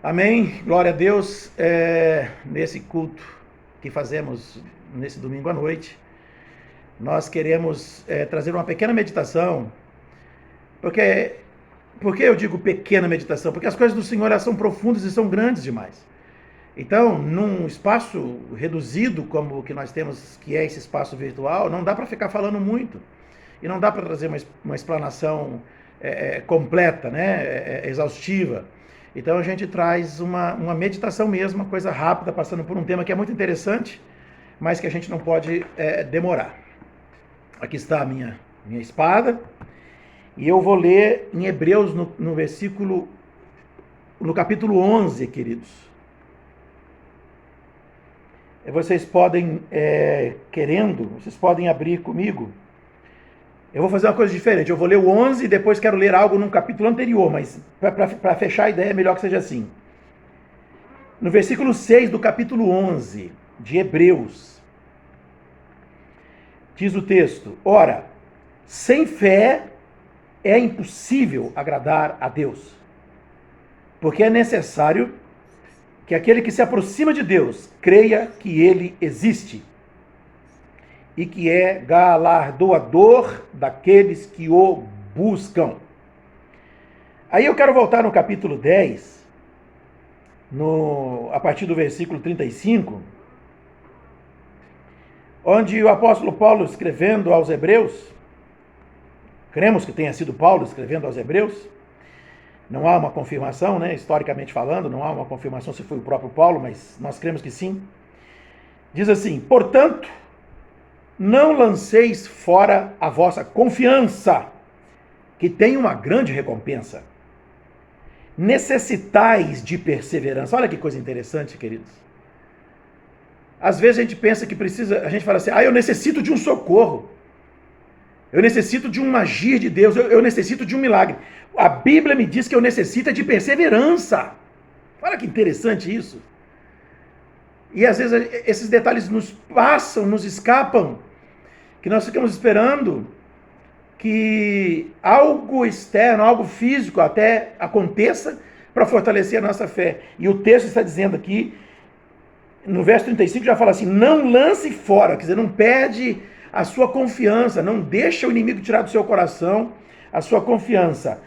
Amém, glória a Deus. Nesse culto que fazemos nesse domingo à noite, nós queremos trazer uma pequena meditação, porque, porque eu digo pequena meditação? Porque as coisas do Senhor elas são profundas e são grandes demais. Então, num espaço reduzido como o que nós temos, que é esse espaço virtual, não dá para ficar falando muito. E não dá para trazer uma explanação completa, né, exaustiva. Então a gente traz uma meditação mesmo, uma coisa rápida, passando por um tema que é muito interessante, mas que a gente não pode demorar. Aqui está a minha espada, e eu vou ler em Hebreus no capítulo 11, queridos. Vocês podem, vocês podem abrir comigo. Eu vou fazer uma coisa diferente, eu vou ler o 11 e depois quero ler algo num capítulo anterior, mas para fechar a ideia é melhor que seja assim. No versículo 6 do capítulo 11 de Hebreus, diz o texto: Ora, sem fé é impossível agradar a Deus, porque é necessário que aquele que se aproxima de Deus creia que ele existe e que é galardoador daqueles que o buscam. Aí eu quero voltar no capítulo 10, a partir do versículo 35, onde o apóstolo Paulo, escrevendo aos Hebreus, cremos que tenha sido Paulo escrevendo aos Hebreus, não há uma confirmação, né, historicamente falando, não há uma confirmação se foi o próprio Paulo, mas nós cremos que sim. Diz assim: portanto, não lanceis fora a vossa confiança, que tem uma grande recompensa. Necessitais de perseverança. Olha que coisa interessante, queridos. Às vezes a gente pensa que precisa, a gente fala assim: eu necessito de um socorro. Eu necessito de um agir de Deus, eu necessito de um milagre. A Bíblia me diz que eu necessito de perseverança. Olha que interessante isso. E às vezes esses detalhes nos passam, nos escapam, que nós ficamos esperando que algo externo, algo físico até aconteça para fortalecer a nossa fé. E o texto está dizendo aqui, no verso 35 já fala assim: não lance fora, quer dizer, não perde a sua confiança, não deixa o inimigo tirar do seu coração a sua confiança,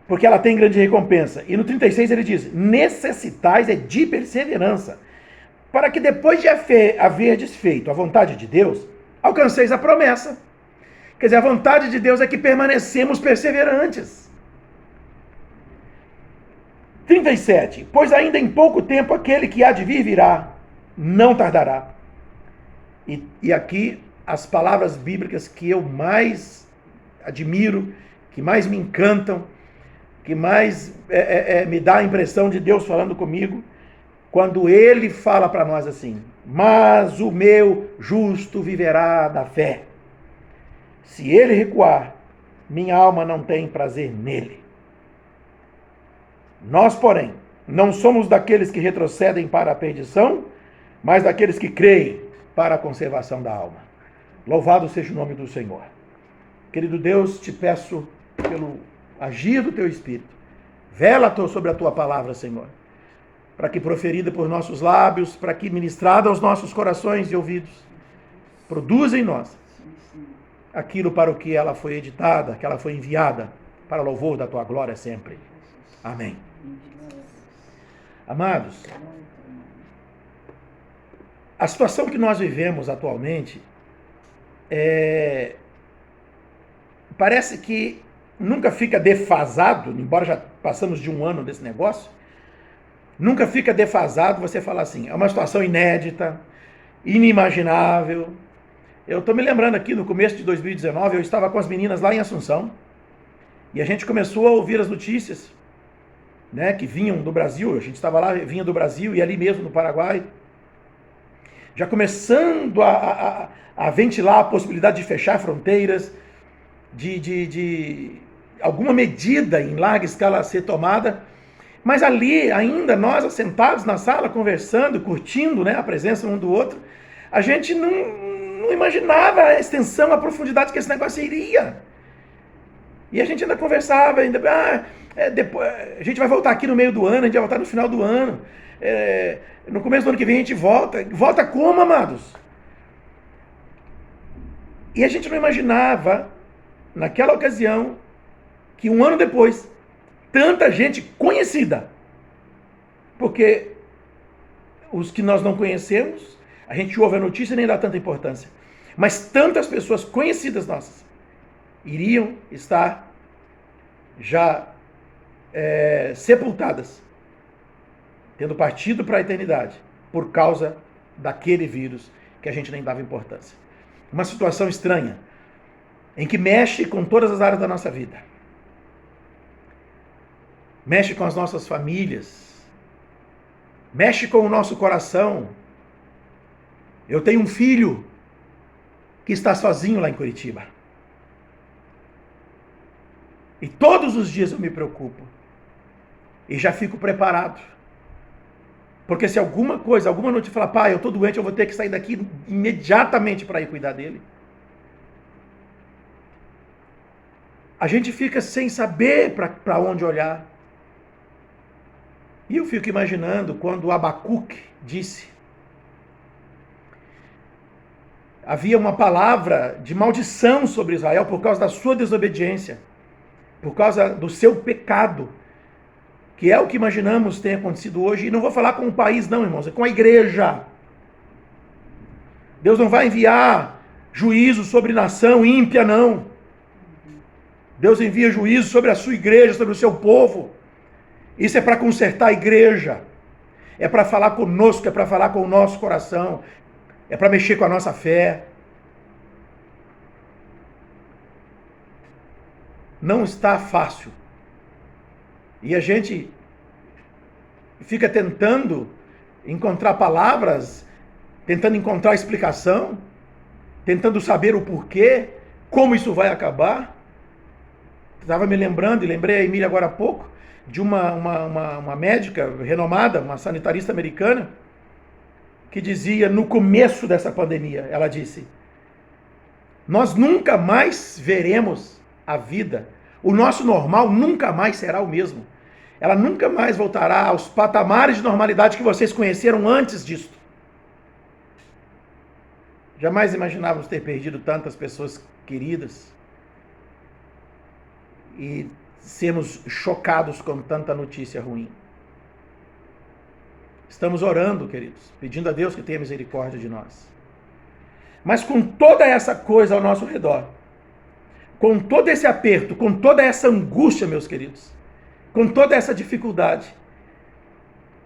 porque ela tem grande recompensa. E no 36 ele diz: necessitais de perseverança, para que depois de haver desfeito a vontade de Deus, alcanceis a promessa. Quer dizer, a vontade de Deus é que permanecemos perseverantes. 37. Pois ainda em pouco tempo aquele que há de vir virá, não tardará. E aqui as palavras bíblicas que eu mais admiro, que mais me encantam, que mais me dá a impressão de Deus falando comigo, quando ele fala para nós assim: mas o meu justo viverá da fé. Se ele recuar, minha alma não tem prazer nele. Nós, porém, não somos daqueles que retrocedem para a perdição, mas daqueles que creem para a conservação da alma. Louvado seja o nome do Senhor. Querido Deus, te peço pelo agir do teu Espírito, vela sobre a tua palavra, Senhor, para que proferida por nossos lábios, para que ministrada aos nossos corações e ouvidos, produza em nós aquilo para o que ela foi editada, que ela foi enviada, para louvor da tua glória sempre. Amém. Amados, a situação que nós vivemos atualmente parece que nunca fica defasado, embora já passamos de um ano desse negócio, nunca fica defasado você falar assim: é uma situação inédita, inimaginável. Eu estou me lembrando aqui, no começo de 2019, eu estava com as meninas lá em Assunção, e a gente começou a ouvir as notícias, né, que vinham do Brasil. A gente estava lá, vinha do Brasil, e ali mesmo no Paraguai, já começando a ventilar a possibilidade de fechar fronteiras, de alguma medida em larga escala a ser tomada, mas ali, ainda nós assentados na sala, conversando, curtindo, né, a presença um do outro, a gente não imaginava a extensão, a profundidade que esse negócio iria. E a gente ainda conversava, Depois, a gente vai voltar aqui no meio do ano, a gente vai voltar no final do ano. No começo do ano que vem a gente volta. Volta como, amados? E a gente não imaginava, naquela ocasião, que um ano depois, tanta gente conhecida, porque os que nós não conhecemos, a gente ouve a notícia e nem dá tanta importância, mas tantas pessoas conhecidas nossas iriam estar já sepultadas, tendo partido para a eternidade, por causa daquele vírus que a gente nem dava importância. Uma situação estranha, em que mexe com todas as áreas da nossa vida. Mexe com as nossas famílias, mexe com o nosso coração. Eu tenho um filho que está sozinho lá em Curitiba. E todos os dias eu me preocupo. E já fico preparado. Porque se alguma coisa, alguma noite falar, pai, eu estou doente, eu vou ter que sair daqui imediatamente para ir cuidar dele. A gente fica sem saber para onde olhar. E eu fico imaginando quando Abacuque disse, havia uma palavra de maldição sobre Israel por causa da sua desobediência, por causa do seu pecado, que é o que imaginamos ter acontecido hoje. E não vou falar com o país não, irmãos, é com a igreja. Deus não vai enviar juízo sobre nação ímpia, não. Deus envia juízo sobre a sua igreja, sobre o seu povo. Isso é para consertar a igreja. É para falar conosco, é para falar com o nosso coração. É para mexer com a nossa fé. Não está fácil. E a gente fica tentando encontrar palavras, tentando encontrar explicação, tentando saber o porquê, como isso vai acabar. Estava me lembrando, e lembrei a Emília agora há pouco, de uma médica renomada, uma sanitarista americana, que dizia, no começo dessa pandemia, ela disse, nós nunca mais veremos a vida, o nosso normal nunca mais será o mesmo. Ela nunca mais voltará aos patamares de normalidade que vocês conheceram antes disto. Jamais imaginávamos ter perdido tantas pessoas queridas e sermos chocados com tanta notícia ruim. Estamos orando, queridos, pedindo a Deus que tenha misericórdia de nós. Mas com toda essa coisa ao nosso redor, com todo esse aperto, com toda essa angústia, meus queridos, com toda essa dificuldade,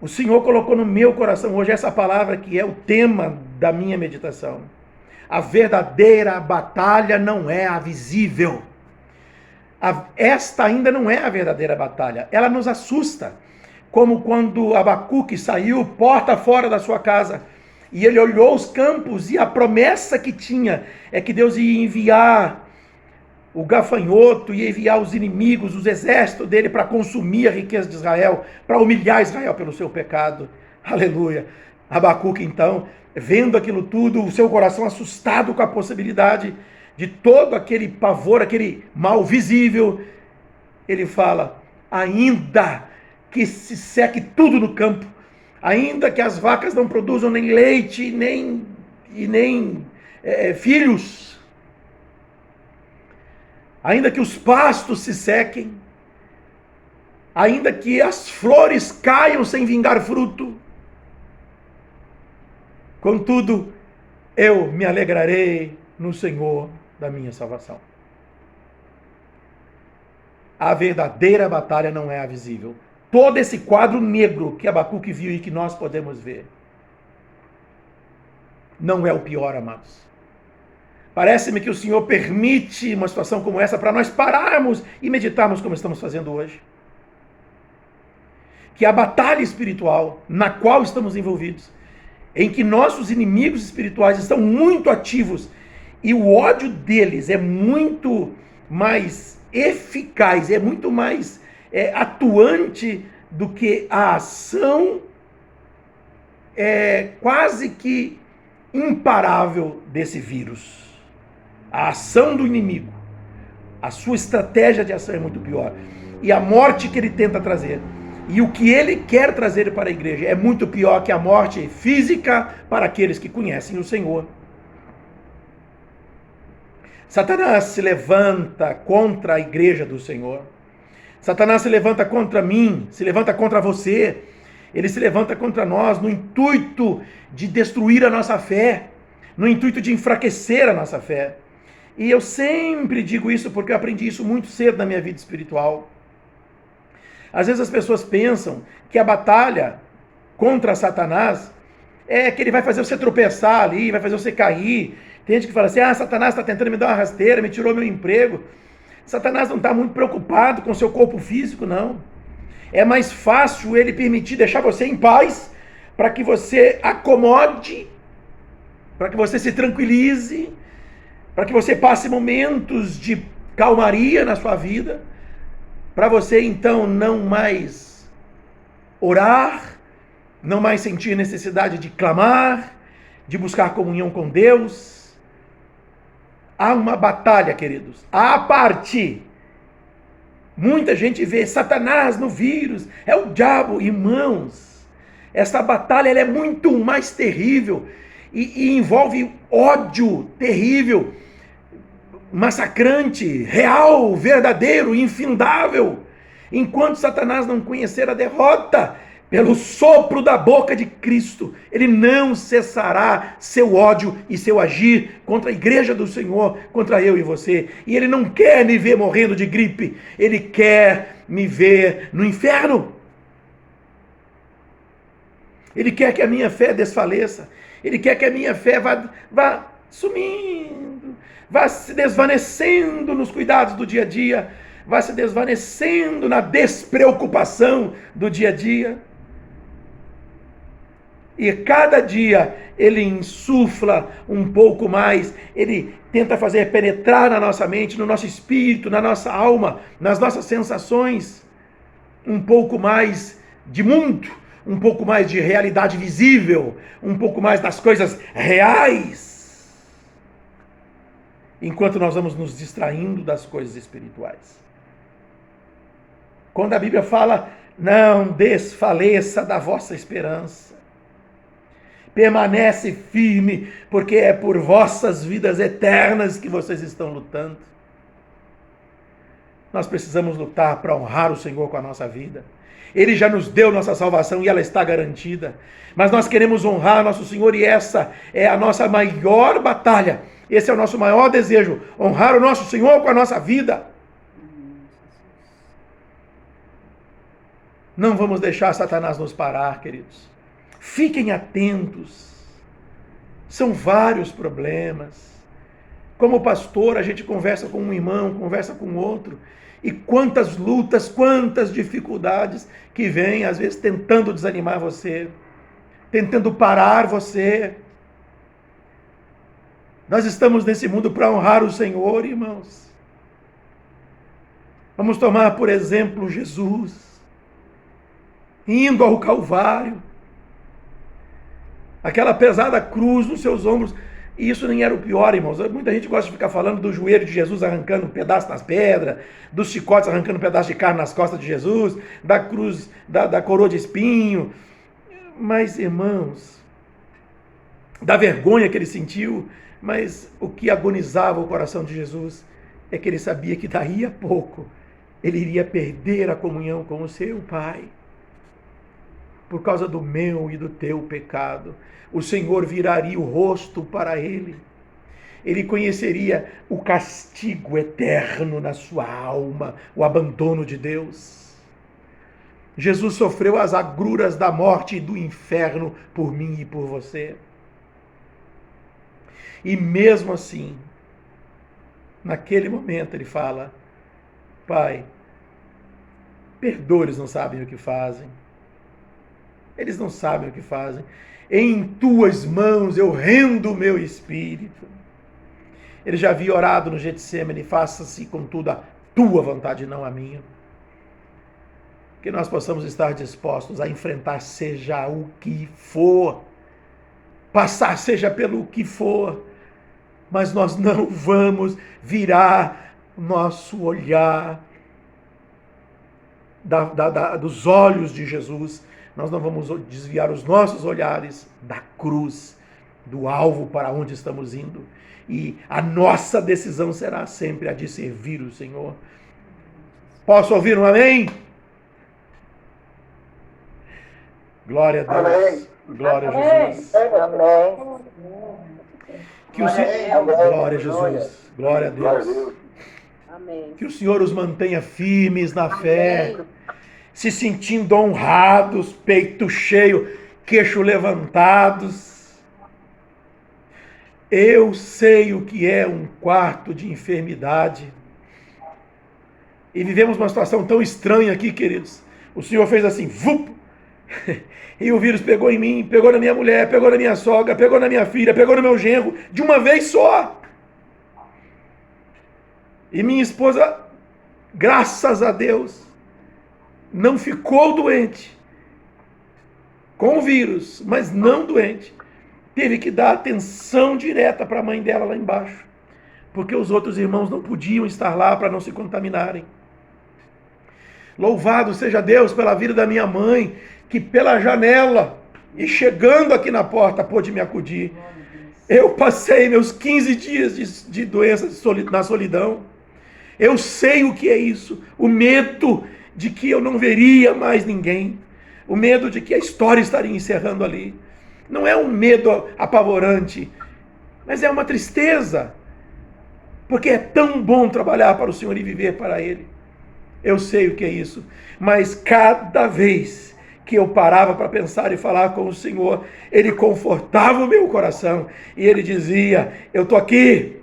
o Senhor colocou no meu coração hoje essa palavra que é o tema da minha meditação. A verdadeira batalha não é a visível. Esta ainda não é a verdadeira batalha. Ela nos assusta. Como quando Abacuque saiu porta fora da sua casa e ele olhou os campos e a promessa que tinha é que Deus ia enviar o gafanhoto, ia enviar os inimigos, os exércitos dele para consumir a riqueza de Israel, para humilhar Israel pelo seu pecado. Aleluia. Abacuque então, vendo aquilo tudo, o seu coração assustado com a possibilidade de todo aquele pavor, aquele mal visível, ele fala, ainda que se seque tudo no campo, ainda que as vacas não produzam nem leite, nem filhos, ainda que os pastos se sequem, ainda que as flores caiam sem vingar fruto, contudo, eu me alegrarei no Senhor da minha salvação. A verdadeira batalha não é a visível. Todo esse quadro negro que Abacuque viu e que nós podemos ver não é o pior, amados. Parece-me que o Senhor permite uma situação como essa para nós pararmos e meditarmos como estamos fazendo hoje. Que a batalha espiritual na qual estamos envolvidos, em que nossos inimigos espirituais estão muito ativos e o ódio deles é muito mais eficaz, é muito mais atuante do que a ação quase que imparável desse vírus. A ação do inimigo, a sua estratégia de ação é muito pior. e a morte que ele tenta trazer. E o que ele quer trazer para a igreja é muito pior que a morte física para aqueles que conhecem o Senhor. Satanás se levanta contra a igreja do Senhor. Satanás se levanta contra mim, se levanta contra você. Ele se levanta contra nós no intuito de destruir a nossa fé, no intuito de enfraquecer a nossa fé. E eu sempre digo isso porque eu aprendi isso muito cedo na minha vida espiritual. Às vezes as pessoas pensam que a batalha contra Satanás é que ele vai fazer você tropeçar ali, vai fazer você cair. Tem gente que fala assim, Satanás está tentando me dar uma rasteira, me tirou meu emprego. Satanás não está muito preocupado com o seu corpo físico, não. É mais fácil ele permitir deixar você em paz, para que você acomode, para que você se tranquilize, para que você passe momentos de calmaria na sua vida, para você então não mais orar, não mais sentir necessidade de clamar, de buscar comunhão com Deus. Há uma batalha, queridos, à parte. Muita gente vê Satanás no vírus, é o diabo. Irmãos, essa batalha ela é muito mais terrível e envolve ódio terrível, massacrante, real, verdadeiro, infindável. Enquanto Satanás não conhecer a derrota, pelo sopro da boca de Cristo, ele não cessará seu ódio e seu agir contra a igreja do Senhor, contra eu e você. E ele não quer me ver morrendo de gripe, ele quer me ver no inferno. Ele quer que a minha fé desfaleça, ele quer que a minha fé vá sumindo, vá se desvanecendo nos cuidados do dia a dia, vá se desvanecendo na despreocupação do dia a dia. E cada dia ele insufla um pouco mais, ele tenta fazer penetrar na nossa mente, no nosso espírito, na nossa alma, nas nossas sensações, um pouco mais de mundo, um pouco mais de realidade visível, um pouco mais das coisas reais, enquanto nós vamos nos distraindo das coisas espirituais. Quando a Bíblia fala, não desfaleça da vossa esperança, permanece firme, porque é por vossas vidas eternas que vocês estão lutando. Nós precisamos lutar para honrar o Senhor com a nossa vida. Ele já nos deu nossa salvação e ela está garantida. Mas nós queremos honrar nosso Senhor e essa é a nossa maior batalha. Esse é o nosso maior desejo, honrar o nosso Senhor com a nossa vida. Não vamos deixar Satanás nos parar, queridos. Fiquem atentos. São vários problemas. Como pastor, a gente conversa com um irmão, conversa com outro. E quantas lutas, quantas dificuldades que vêm, às vezes, tentando desanimar você, tentando parar você. Nós estamos nesse mundo para honrar o Senhor, irmãos. Vamos tomar, por exemplo, Jesus, indo ao Calvário. Aquela pesada cruz nos seus ombros. E isso nem era o pior, irmãos. Muita gente gosta de ficar falando do joelho de Jesus arrancando um pedaço nas pedras, dos chicotes arrancando um pedaço de carne nas costas de Jesus, da cruz, da coroa de espinho. Mas, irmãos, da vergonha que ele sentiu, mas o que agonizava o coração de Jesus é que ele sabia que daí a pouco ele iria perder a comunhão com o seu Pai. Por causa do meu e do teu pecado, o Senhor viraria o rosto para ele. Ele conheceria o castigo eterno na sua alma, o abandono de Deus. Jesus sofreu as agruras da morte e do inferno por mim e por você. E mesmo assim, naquele momento ele fala, Pai, perdoa, eles não sabem o que fazem. Eles não sabem o que fazem. Em tuas mãos eu rendo o meu espírito. Ele já havia orado no Getsêmani, faça-se contudo a tua vontade, não a minha. Que nós possamos estar dispostos a enfrentar seja o que for, passar seja pelo que for, mas nós não vamos virar nosso olhar dos olhos de Jesus, nós não vamos desviar os nossos olhares da cruz, do alvo para onde estamos indo. E a nossa decisão será sempre a de servir o Senhor. Posso ouvir um amém? Glória a Deus. Amém. Glória a Jesus. Amém. Que o Senhor... Glória a Jesus. Glória a Deus. Amém. Que o Senhor os mantenha firmes na fé, se sentindo honrados, peito cheio, queixo levantados. Eu sei o que é um quarto de enfermidade. E vivemos uma situação tão estranha aqui, queridos. O Senhor fez assim, vup! E o vírus pegou em mim, pegou na minha mulher, pegou na minha sogra, pegou na minha filha, pegou no meu genro, de uma vez só. E minha esposa, graças a Deus, não ficou doente com o vírus, mas não doente. Teve que dar atenção direta para a mãe dela lá embaixo, porque os outros irmãos não podiam estar lá para não se contaminarem. Louvado seja Deus pela vida da minha mãe, que pela janela e chegando aqui na porta pôde me acudir. Eu passei meus 15 dias de doença na solidão. Eu sei o que é isso, o medo de que eu não veria mais ninguém, o medo de que a história estaria encerrando ali. Não é um medo apavorante, mas é uma tristeza, porque é tão bom trabalhar para o Senhor e viver para Ele. Eu sei o que é isso, mas cada vez que eu parava para pensar e falar com o Senhor, Ele confortava o meu coração e Ele dizia, eu estou aqui.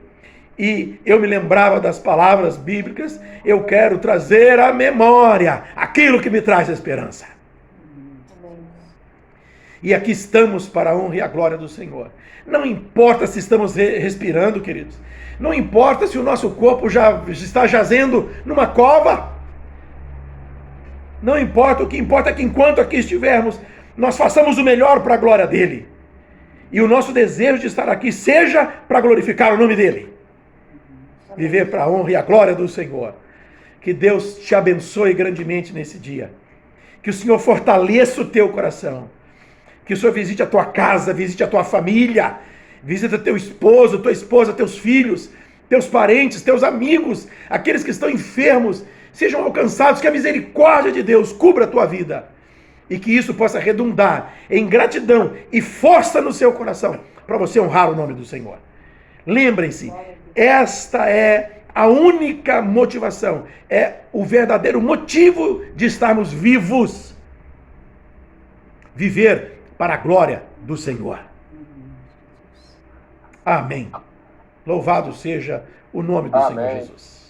E eu me lembrava das palavras bíblicas, eu quero trazer à memória aquilo que me traz esperança. E aqui estamos para a honra e a glória do Senhor. Não importa se estamos respirando, queridos. Não importa se o nosso corpo já está jazendo numa cova. Não importa, o que importa é que enquanto aqui estivermos, nós façamos o melhor para a glória dEle. E o nosso desejo de estar aqui seja para glorificar o nome dEle. Viver para a honra e a glória do Senhor. Que Deus te abençoe grandemente nesse dia. Que o Senhor fortaleça o teu coração. Que o Senhor visite a tua casa, visite a tua família, visite teu esposo, tua esposa, teus filhos, teus parentes, teus amigos, aqueles que estão enfermos, sejam alcançados, que a misericórdia de Deus cubra a tua vida. E que isso possa redundar em gratidão e força no seu coração, para você honrar o nome do Senhor. Lembrem-se, esta é a única motivação, é o verdadeiro motivo de estarmos vivos. Viver para a glória do Senhor. Amém. Louvado seja o nome do Senhor Jesus.